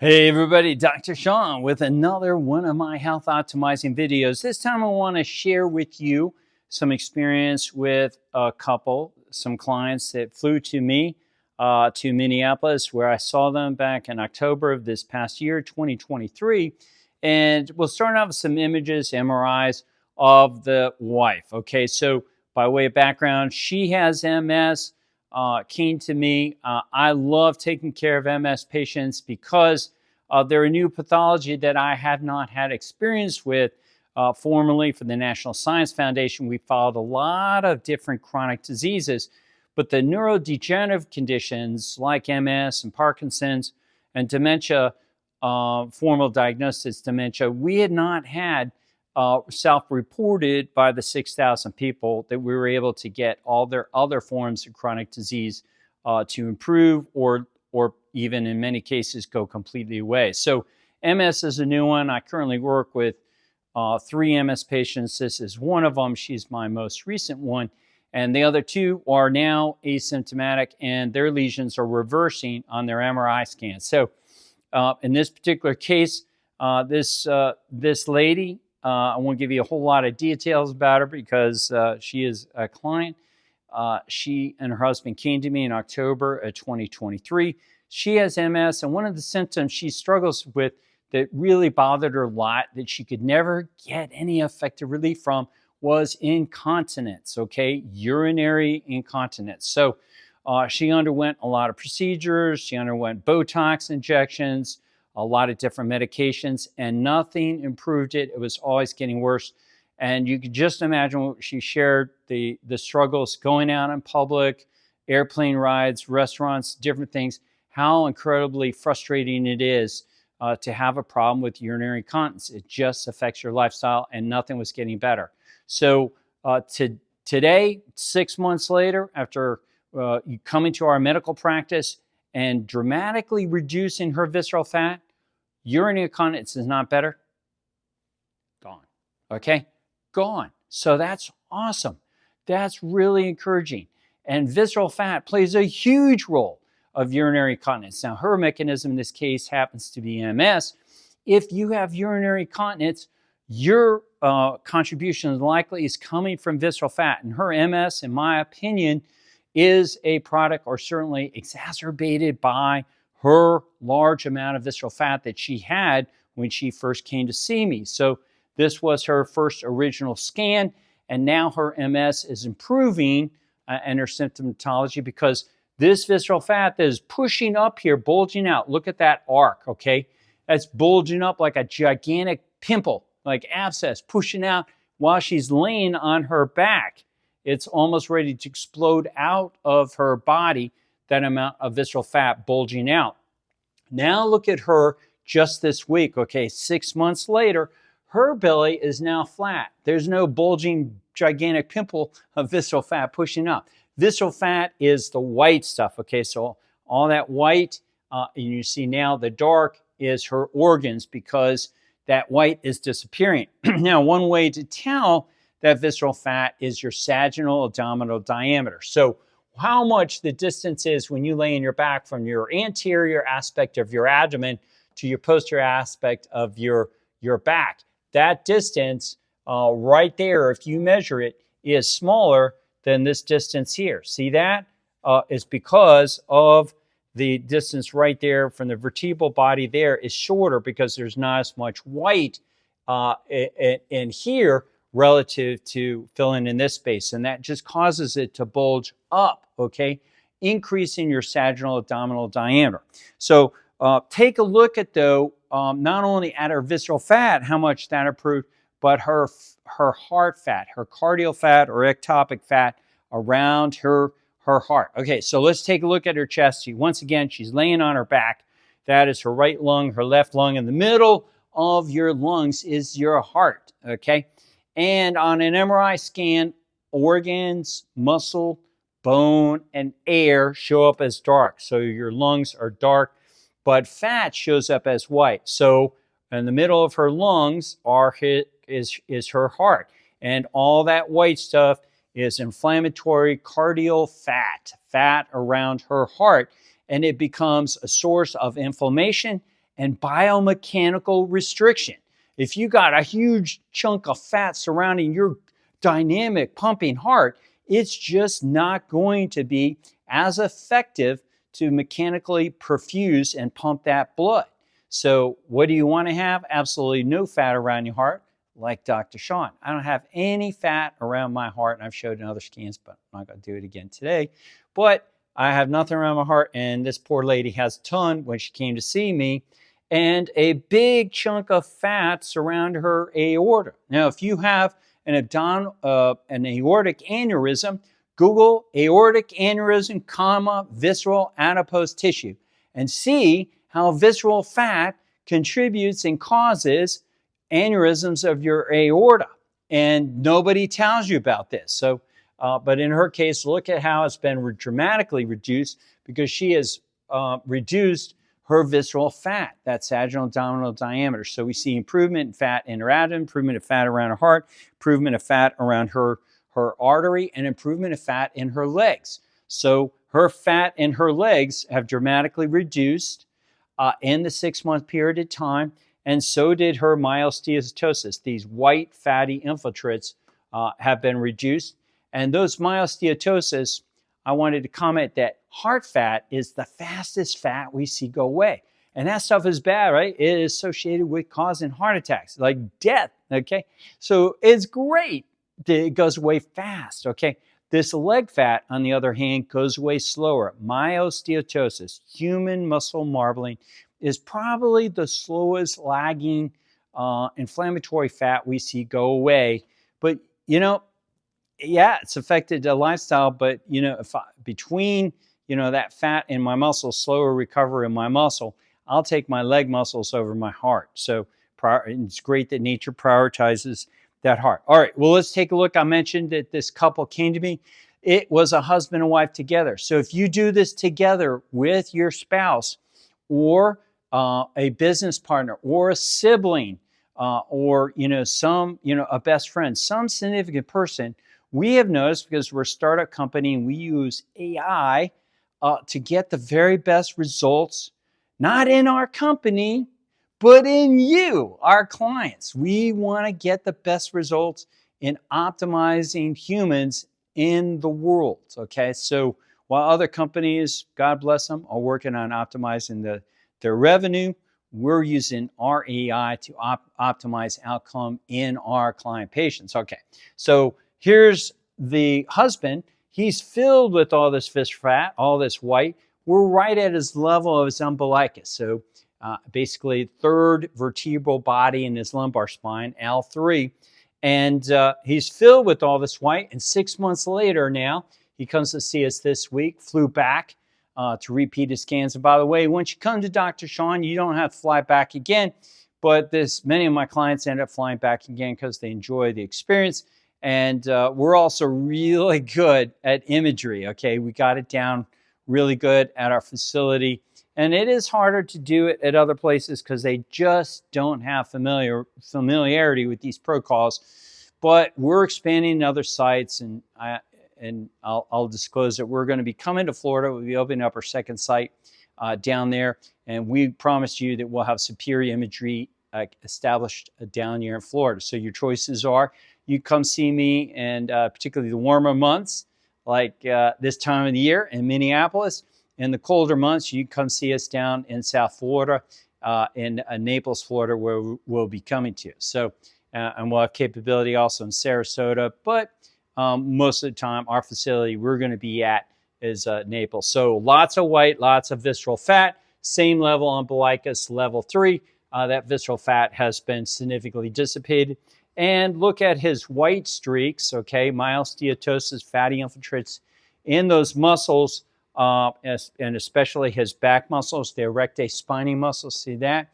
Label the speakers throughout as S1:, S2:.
S1: Hey everybody, Dr. Sean with another one of my health optimizing videos. This time I want to share with you some experience with some clients that flew to me to Minneapolis, where I saw them back in October of this past year, 2023. And we'll start off with some images, MRIs of the wife. Okay, so by way of background, she has MS. Came to me. I love taking care of MS patients because they're a new pathology that I have not had experience with. Formerly for the National Science Foundation, we followed a lot of different chronic diseases, but the neurodegenerative conditions like MS and Parkinson's and dementia, formal diagnosis dementia, we had not had self-reported by the 6,000 people that we were able to get all their other forms of chronic disease to improve or even in many cases go completely away. So MS is a new one. I currently work with 3 MS patients. This is one of them. She's my most recent one. And the other 2 are now asymptomatic and their lesions are reversing on their MRI scan. So in this particular case, this lady, I won't give you a whole lot of details about her because she is a client. She and her husband came to me in October of 2023. She has MS, and one of the symptoms she struggles with that really bothered her a lot, that she could never get any effective relief from, was incontinence, okay? Urinary incontinence. So she underwent a lot of procedures. She underwent Botox injections, a lot of different medications, and nothing improved it. It was always getting worse. And you could just imagine what she shared, the struggles going out in public, airplane rides, restaurants, different things, how incredibly frustrating it is to have a problem with urinary incontinence. It just affects your lifestyle, and nothing was getting better. So today, 6 months later, after you come into our medical practice and dramatically reducing her visceral fat, urinary incontinence is not better. Gone. Okay? Gone. So that's awesome. That's really encouraging. And visceral fat plays a huge role of urinary incontinence. Now, her mechanism in this case happens to be MS. If you have urinary incontinence, your contribution likely is coming from visceral fat. And her MS, in my opinion, is a product or certainly exacerbated by her large amount of visceral fat that she had when she first came to see me. So this was her first original scan, and now her MS is improving and her symptomatology because this visceral fat that is pushing up here, bulging out. Look at that arc, okay? That's bulging up like a gigantic pimple, like abscess, pushing out while she's laying on her back. It's almost ready to explode out of her body, that amount of visceral fat bulging out. Now look at her just this week, okay? 6 months later, her belly is now flat. There's no bulging, gigantic pimple of visceral fat pushing up. Visceral fat is the white stuff, okay? So all that white, and you see now the dark is her organs because that white is disappearing. Now, one way to tell that visceral fat is your sagittal abdominal diameter. So how much the distance is when you lay on your back from your anterior aspect of your abdomen to your posterior aspect of your back. That distance right there, if you measure it, is smaller than this distance here. See that? It's because of the distance right there from the vertebral body there is shorter because there's not as much white in here relative to filling in this space. And that just causes it to bulge up, okay? Increasing your sagittal abdominal diameter. So take a look at, though, not only at her visceral fat, how much that improved, but her heart fat, her cardiac fat or ectopic fat around her heart. Okay, so let's take a look at her chest. Once again, she's laying on her back. That is her right lung, her left lung. In the middle of your lungs is your heart, okay? And on an MRI scan, organs, muscle, bone, and air show up as dark. So your lungs are dark, but fat shows up as white. So in the middle of her lungs is her heart. And all that white stuff is inflammatory cardiac fat around her heart. And it becomes a source of inflammation and biomechanical restriction. If you got a huge chunk of fat surrounding your dynamic pumping heart, it's just not going to be as effective to mechanically perfuse and pump that blood. So what do you want to have? Absolutely no fat around your heart, like Dr. Sean. I don't have any fat around my heart, and I've showed in other scans, but I'm not going to do it again today. But I have nothing around my heart, and this poor lady has a ton when she came to see me, and a big chunk of fat surround her aorta. Now, if you have an aortic aneurysm, Google aortic aneurysm, visceral adipose tissue, and see how visceral fat contributes and causes aneurysms of your aorta. And nobody tells you about this. So, but in her case, look at how it's been dramatically reduced, because she has reduced her visceral fat, that sagittal abdominal diameter. So we see improvement in fat in her abdomen, improvement of fat around her heart, improvement of fat around her artery, and improvement of fat in her legs. So her fat in her legs have dramatically reduced in the 6-month period of time, and so did her myosteatosis. These white fatty infiltrates have been reduced, and those myosteatosis, I wanted to comment that heart fat is the fastest fat we see go away. And that stuff is bad, right? It is associated with causing heart attacks, like death, okay? So it's great that it goes away fast, okay? This leg fat, on the other hand, goes away slower. Myosteatosis, human muscle marbling, is probably the slowest lagging inflammatory fat we see go away. But, yeah, it's affected the lifestyle, but, if between, that fat in my muscle, slower recovery in my muscle, I'll take my leg muscles over my heart. So it's great that nature prioritizes that heart. All right, well, let's take a look. I mentioned that this couple came to me. It was a husband and wife together. So if you do this together with your spouse or a business partner or a sibling or, a best friend, some significant person, we have noticed, because we're a startup company and we use AI to get the very best results, not in our company, but in you, our clients. We want to get the best results in optimizing humans in the world, okay? So while other companies, God bless them, are working on optimizing their revenue, we're using our AI to optimize outcome in our client patients. Okay, so here's the husband. He's filled with all this fish fat, all this white. We're right at his level of his umbilicus. So basically third vertebral body in his lumbar spine, L3. And he's filled with all this white. And 6 months later now, he comes to see us this week, flew back to repeat his scans. And by the way, once you come to Dr. Sean, you don't have to fly back again. But many of my clients end up flying back again because they enjoy the experience. And we're also really good at imagery, okay? We got it down really good at our facility. And it is harder to do it at other places because they just don't have familiarity with these protocols. But we're expanding to other sites, and I'll disclose that we're going to be coming to Florida. We'll be opening up our second site down there, and we promise you that we'll have superior imagery established down here in Florida. So your choices are, you come see me, and particularly the warmer months, like this time of the year in Minneapolis. In the colder months, you come see us down in South Florida, in Naples, Florida, where we'll be coming to. So, and we'll have capability also in Sarasota, but most of the time, our facility we're going to be at is Naples. So lots of white, lots of visceral fat, same level umbilicus, level 3. That visceral fat has been significantly dissipated. And look at his white streaks, okay, myosteatosis, fatty infiltrates in those muscles, and especially his back muscles, the erector spinae muscles, see that?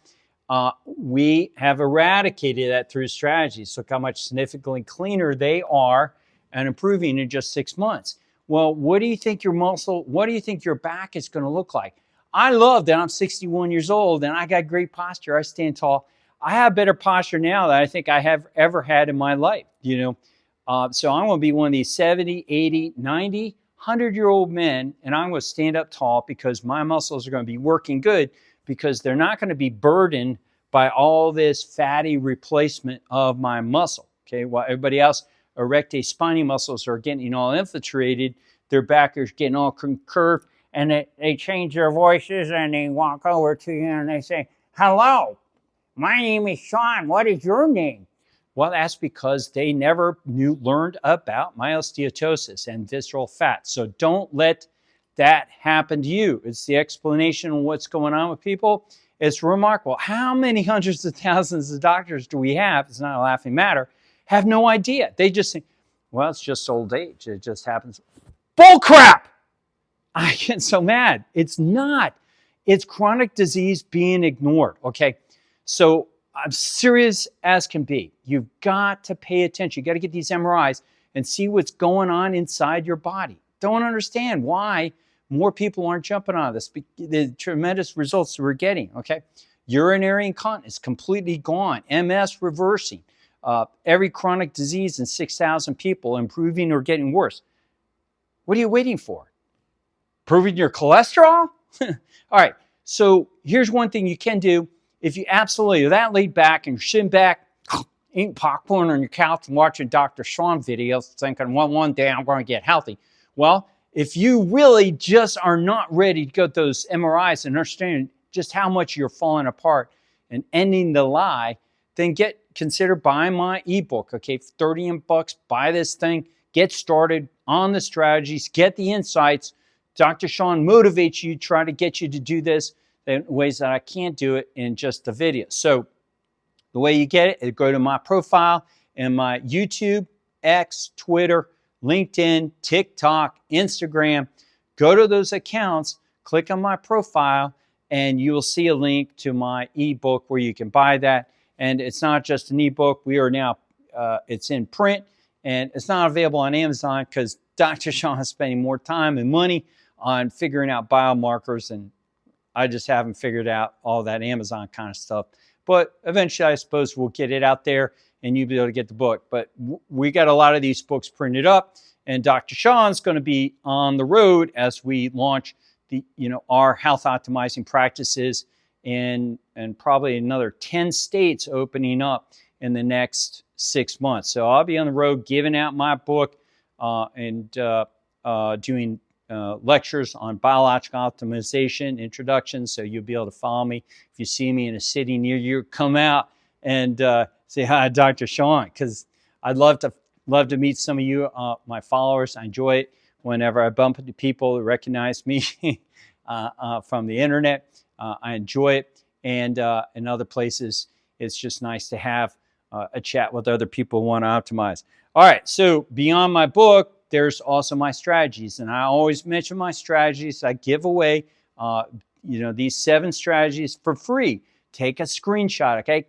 S1: We have eradicated that through strategies. Look how much significantly cleaner they are and improving in just 6 months. Well, what do you think what do you think your back is going to look like? I love that I'm 61 years old and I got great posture. I stand tall. I have better posture now than I think I have ever had in my life, So I'm going to be one of these 70, 80, 90, 100-year-old men, and I'm going to stand up tall because my muscles are going to be working good because they're not going to be burdened by all this fatty replacement of my muscle. Okay, while everybody else, erector spinae muscles are getting all infiltrated, their back is getting all curved, and they change their voices and they walk over to you and they say, "Hello, my name is Sean. What is your name?" Well, that's because they never learned about myosteatosis and visceral fat. So don't let that happen to you. It's the explanation of what's going on with people. It's remarkable. How many hundreds of thousands of doctors do we have? It's not a laughing matter. Have no idea. They just think, well, it's just old age. It just happens. Bull crap! I get so mad. It's not. It's chronic disease being ignored, okay? So I'm serious as can be. You've got to pay attention. You've got to get these MRIs and see what's going on inside your body. Don't understand why more people aren't jumping on this. The tremendous results that we're getting, okay? Urinary incontinence completely gone. MS reversing. Every chronic disease in 6,000 people improving or getting worse. What are you waiting for? Improving your cholesterol? All right, so here's one thing you can do. If you absolutely are that laid back and you're sitting back, eating popcorn on your couch and watching Dr. Sean videos, thinking, well, one day I'm going to get healthy. Well, if you really just are not ready to go to those MRIs and understand just how much you're falling apart and ending the lie, then consider buying my ebook, okay? $30 buy this thing, get started on the strategies, get the insights. Dr. Sean motivates you, try to get you to do this in ways that I can't do it in just the video. So the way you get it is go to my profile and my YouTube, X, Twitter, LinkedIn, TikTok, Instagram. Go to those accounts, click on my profile, and you will see a link to my ebook where you can buy that. And it's not just an ebook. We are now, it's in print, and it's not available on Amazon because Dr. Sean is spending more time and money on figuring out biomarkers, and I just haven't figured out all that Amazon kind of stuff. But eventually, I suppose we'll get it out there and you'll be able to get the book. But we got a lot of these books printed up, and Dr. Sean's going to be on the road as we launch our health optimizing practices in probably another 10 states opening up in the next 6 months. So I'll be on the road giving out my book and doing lectures on biological optimization, introductions, so you'll be able to follow me. If you see me in a city near you, come out and say hi, Dr. Sean, because I'd love to meet some of you, my followers. I enjoy it whenever I bump into people that recognize me from the internet. I enjoy it, and in other places, it's just nice to have a chat with other people who want to optimize. All right, so beyond my book, there's also my strategies, and I always mention my strategies. I give away, these 7 strategies for free. Take a screenshot, okay?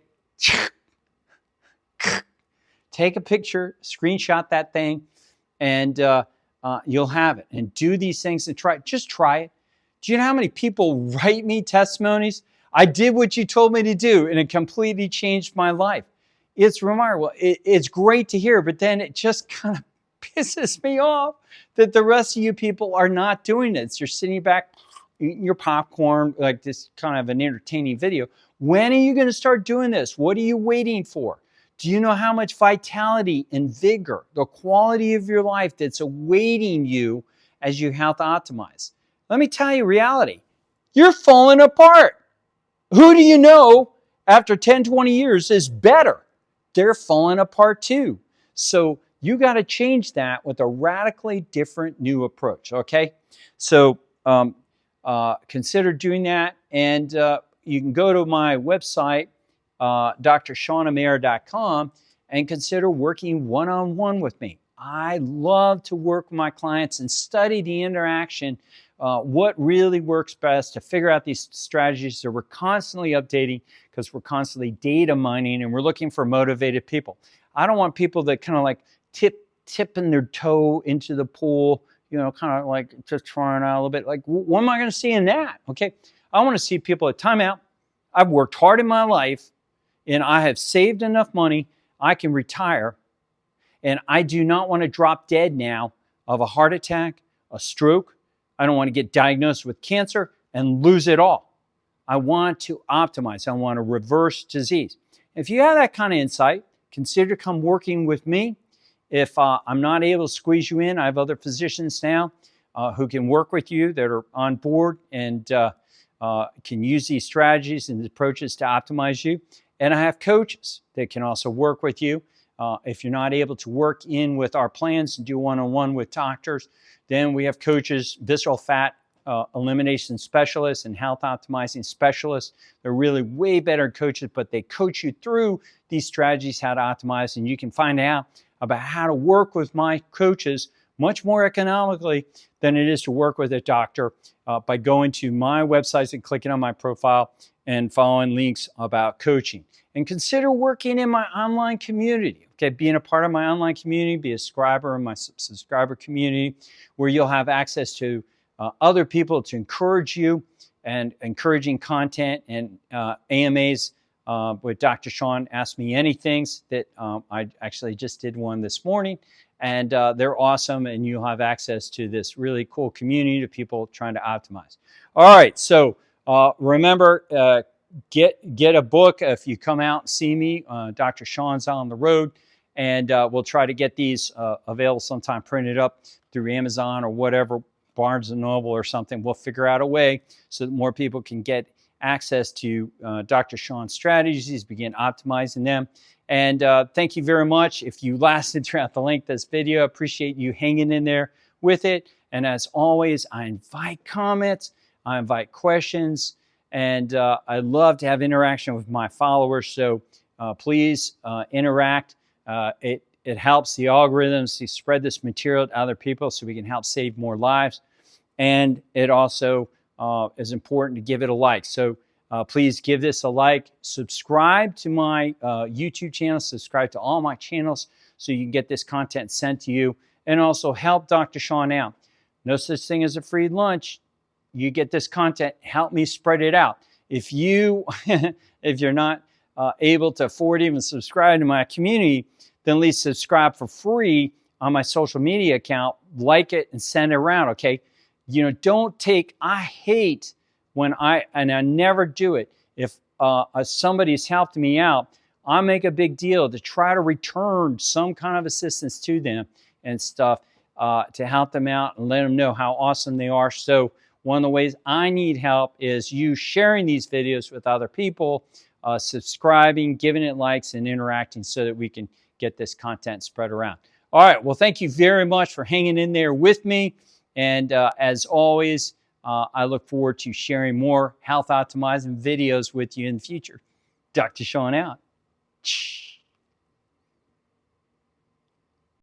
S1: Take a picture, screenshot that thing, and you'll have it. And do these things and just try it. Do you know how many people write me testimonies? I did what you told me to do, and it completely changed my life. It's remarkable. It's great to hear, but then it just kind of pisses me off that the rest of you people are not doing it. You're sitting back eating your popcorn, like this kind of an entertaining video. When are you going to start doing this? What are you waiting for? Do you know how much vitality and vigor, the quality of your life that's awaiting you as you health optimize? Let me tell you reality. You're falling apart. Who do you know after 10, 20 years is better? They're falling apart too. So you got to change that with a radically different new approach, okay? So consider doing that, and you can go to my website, drshawnamare.com, and consider working one-on-one with me. I love to work with my clients and study the interaction, what really works best to figure out these strategies that we're constantly updating because we're constantly data mining and we're looking for motivated people. I don't want people that kind of like tipping their toe into the pool, kind of like just trying out a little bit. Like, what am I going to see in that? Okay. I want to see people at timeout. I've worked hard in my life and I have saved enough money. I can retire, and I do not want to drop dead now of a heart attack, a stroke. I don't want to get diagnosed with cancer and lose it all. I want to optimize. I want to reverse disease. If you have that kind of insight, consider come working with me. If I'm not able to squeeze you in, I have other physicians now who can work with you that are on board and can use these strategies and approaches to optimize you. And I have coaches that can also work with you. If you're not able to work in with our plans and do one-on-one with doctors, then we have coaches, visceral fat elimination specialists and health optimizing specialists. They're really way better coaches, but they coach you through these strategies, how to optimize, and you can find out about how to work with my coaches much more economically than it is to work with a doctor by going to my websites and clicking on my profile and following links about coaching. And consider working in my online community. Okay, being a part of my online community, be a subscriber in my subscriber community, where you'll have access to other people to encourage you and encouraging content and AMAs with Dr. Sean Ask Me Anything that I actually just did one this morning. And they're awesome, and you'll have access to this really cool community of people trying to optimize. All right, so remember, get a book if you come out and see me. Dr. Sean's on the road, and we'll try to get these available sometime printed up through Amazon or whatever, Barnes & Noble or something. We'll figure out a way so that more people can get access to Dr. Sean's strategies, begin optimizing them. And thank you very much. If you lasted throughout the length of this video, I appreciate you hanging in there with it. And as always, I invite comments, I invite questions, and I love to have interaction with my followers. So please interact. It helps the algorithms to spread this material to other people so we can help save more lives. And it also is important to give it a like. So please give this a like. Subscribe to my YouTube channel. Subscribe to all my channels so you can get this content sent to you. And also help Dr. Sean out. No such thing as a free lunch. You get this content. Help me spread it out. If you're not able to afford even subscribe to my community, then at least subscribe for free on my social media account. Like it and send it around, okay? You know, don't take, I hate when I never do it. If somebody's helped me out, I make a big deal to try to return some kind of assistance to them and stuff to help them out and let them know how awesome they are. So one of the ways I need help is you sharing these videos with other people, subscribing, giving it likes, and interacting so that we can get this content spread around. All right, well, thank you very much for hanging in there with me. And as always, I look forward to sharing more health optimizing videos with you in the future. Dr. Sean out.